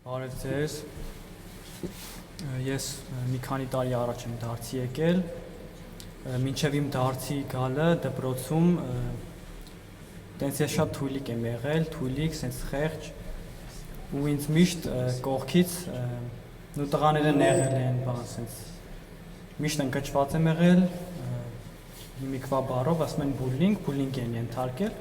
Բարև ձեզ, ես մի քանի տարի առաջ եմ դարձի եկել, մինչև իմ դարձի գալը դպրոցում տենց ես շատ թույլիկ եմ եղել, թույլիկ, սենց խեղճ ու ինձ միշտ կողքից նու տղաները նեղել են, բան սենց միշտ ընկճված եմ եղել, հիմիկվա բառով ասում են բուլինգ են ենթարկել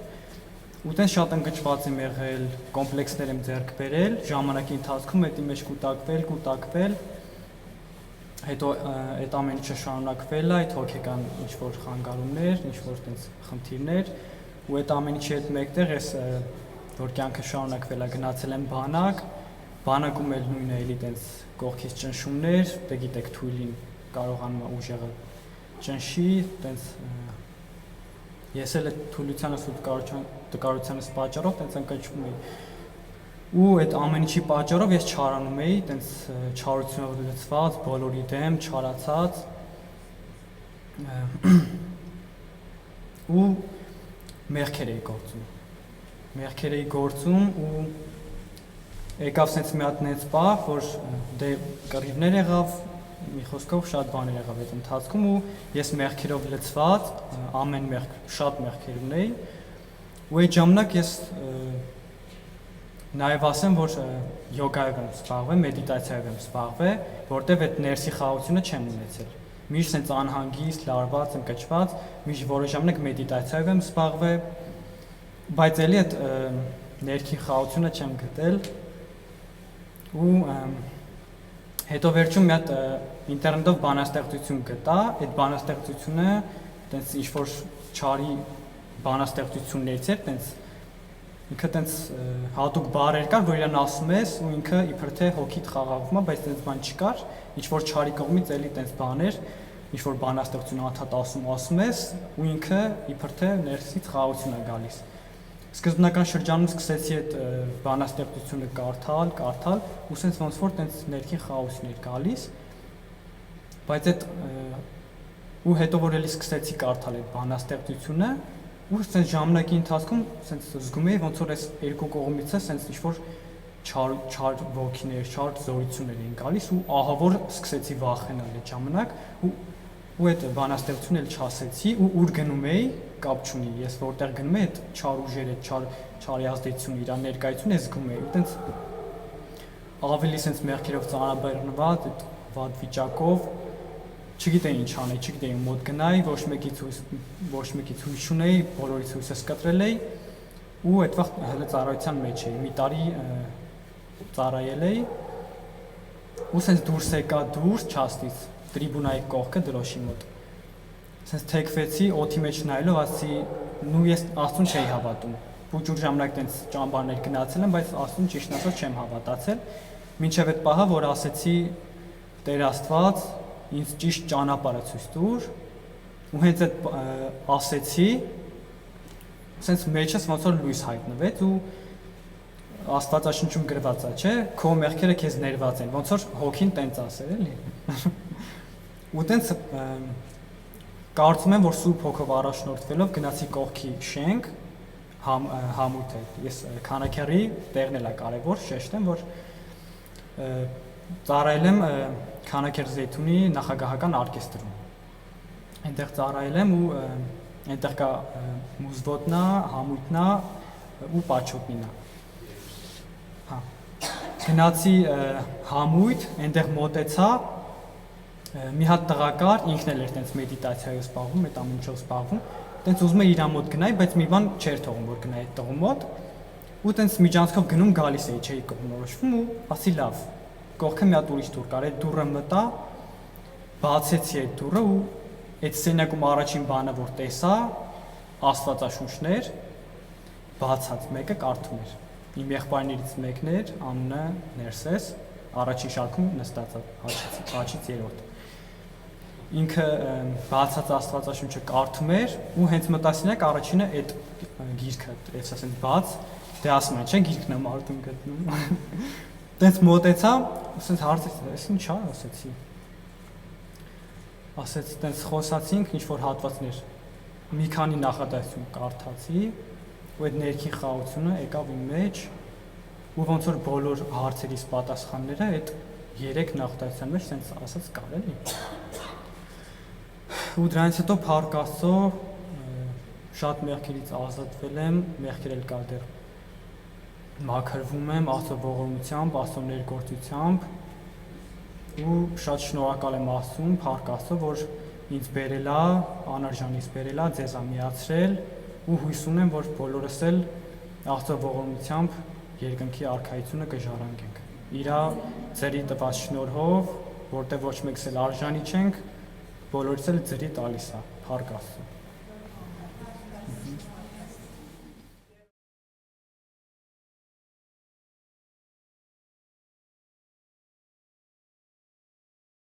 ու տենց շատ ընկճված եմ եղել, կոմպլեքսներ եմ ձեռք բերել, ժամանակի ընթացքում հետի մեջ կուտակվել, հետո այդ ամեն ինչը շարունակվել է, այդ հոգեկան ինչ-որ խանգարումներ, ինչ-որ տենց խնդիրներ ու այդ ամեն ինչի հետ մեկտեղ ես, որ կյանքը շարունակվել է, գնացել եմ բանակում էլ նույնը էլի տենց կողքից ճնշումներ, դե գիտեք թույլին կարողանում է ուժեղը ճնշի, տենց ես էլ այդ թույլությանս ու տկարությանս պատճառով տենց ընկճվում էի ու այդ ամեն ինչի պատճառով ես չարանում էի, տենց չարությունով լցված, բոլորի դեմ, չարացած ու մեղքեր էի գործում ու եկավ սենց մի հատ նենց պահ, որ դե կռիվներ եղավ, մի խոսքով շատ բաներ եղավ այդ ընթացքում ու ես մեղքերով լցված, ամեն մեղք, շատ մեղքեր ունեի ու այդ ժամանակ ես նաև ասեմ, որ յոգայով եմ զբաղվել, մեդիտացիայով եմ զբաղվել, որտեղ այդ ներսի խաղաղությունը չեմ ունեցել։ Միշտ սենց անհանգիստ, լարված, ընկճված, միշտ որոշ ժամանակ մեդիտացիայով եմ զբաղվել, բայց էլի այդ ներքին խաղաղությունը չեմ գտել ու հետո վերջում մի հատ ինտերնետով բանաստեղծություն գտա, այդ բանաստեղծությունը տենց ինչ-որ չարի բանաստեղծություններից էր, տենց ինքը տենց հատուկ բառեր կար, որ իրան ասում ես ու ինքը իբր թե հոգիդ խաղաղվում է, բայց տենց բան չկար, ինչ-որ չարի կողմից էլի տենց բաներ, ինչ-որ բանաստեղծություն անդադ ասում ես ու ինքը իբր թե ներսից խաղաղություն է գալիս։ Սկզբնական շրջանում սկսեցի այդ բանաստեղծությունը կարդալ ու սենց ոնց որ տենց ներքին խաղաղություն էր գալիս, բայց այդ ու հետո որ էլի սկսեցի կարդալ այդ բանաստեղծությունը ու սենց ժամանակի ընթացքում սենց զգում էի ոնց որ այս երկու կողմից է սենց ինչ-որ չար ոգիներ, չար զորություններ էին գալիս ու ահա որ սկսեցի վախենալ այդ ժամանակ ու այդ բանաստեղծությունն էլ չասեցի ու ուր գնում էի կապ չունի, ես որտեղ գնում էի այդ չար ուժերը, չարի ազդեցությունը, իր ներկայությունը ես զգում էի, տենց ավելի սենց մեղքերով ծանրաբեռնված, այդ վատ վիճակով, չգիտեի ինչ անել, չգիտեի մոտ գնայի, ոչ մեկից հույս չունեի, բոլորից հույսս կտրել էի ու այդ վաղ հենց ծառայության մեջ էի, մի տարի ծառայել էի ու սենց դուրս եկա չաստից, տրիբունայի կողքը դրոշի մոտ սենց թեքվեցի, օդի մեջ նայելով, ասացի, նու ես Աստծուն չէի հավատում, փուճուր ժամանակ տենց ճամբարներ գնացել եմ, բայց Աստծուն ճիշտ ասած չեմ հավատացել, մինչև այդ պահը, որ ասեցի Տեր Աստված, ինձ ճիշտ ճանապարհը ցույց տուր, ու հենց այդ ասեցի, սենց մեջս ոնց որ լույս հայտնվեց ու Աստվածաշնչում գրված է, չէ, քո մեղքերը քեզ ներված են, ոնց որ հոգին տենց ասել էլի։ Ու տենց կարծում եմ, որ Սուրբ Հոգով առաջնորդվելով գնացի կողքի շենք, համույթ է, ես քանաքեռի տեղն էլ է կարևոր, շեշտեմ, որ ծառայել եմ Քանաքեռ Զեյթունի նախագահական օրկեստրում, այնտեղ ծառայել եմ ու այնտեղ կա մուզվոտնա, համույթնա ու պաչոտնինա, գնացի համույթ, այնտեղ մոտեցա, մի հատ տղա կար, ինքն էլ էր տենց մեդիտացիայով զբաղվում, այդ ամեն ինչով զբաղվում, տենց ուզում էր իր մոտ գնայի, բայց մի բան չէր թողում, որ գնայի այդ տղու մոտ, ու տենց միջանցքով գնում գալիս էի, չէի կողմնորոշվում ու ասի լավ, կողքը մի հատ ուրիշ դուռ կար, այդ դուռը մտա, բացեցի այդ դուռը ու այդ սենյակում առաջին բանը, որ տեսա, Աստվածաշունչներ, բացած մեկը կարդում էր, իմ եղբայրներից մեկն էր, անունը Ներսես, առաջին շարքում նստած հաչից երրորդ։ Ինքը բացած Աստվածաշունչը կարդում էր ու հենց մտասենյակ առաջինը այդ գիրքը, ես ասեմ բաց, դե ասում են, չէ, գիրքն է մարդուն գտնում։ Տենց մոտեցա, ասենց հարցրեցի, այս ինչ է, ասեցի։ Ասեց, տենց խոսացինք, ինչ-որ հատվածներ, մի քանի նախադասություն կարդացի ու այդ ներքին խաղաղությունը եկավ իմ մեջ ու ոնց որ բոլոր հարցերից պատասխանները այդ 3 նախադասության մեջ sense ասած կար էլի։ Ու դրանից հետո փառք Աստծո շատ մեղքերից ազատվել եմ, մեղքեր էլ կար դեռ մաքրվում եմ Աստծո ողորմությամբ, Աստծո ներգործությամբ ու շատ շնորհակալ եմ Աստծուն, փառք Աստծո, որ ինձ բերել է, անարժանից բերել է, ձեզ ամիացրել ու հույս ունեմ, որ բոլորս էլ Աստծո ողորմությամբ երկնքի արքայությունը կժառանգենք։ Իրա ձերի տված շնորհով, որտեղ ոչ մեկս էլ արժանի չենք, բոլորս էլ ձերի տալիս է, փառք Աստծո։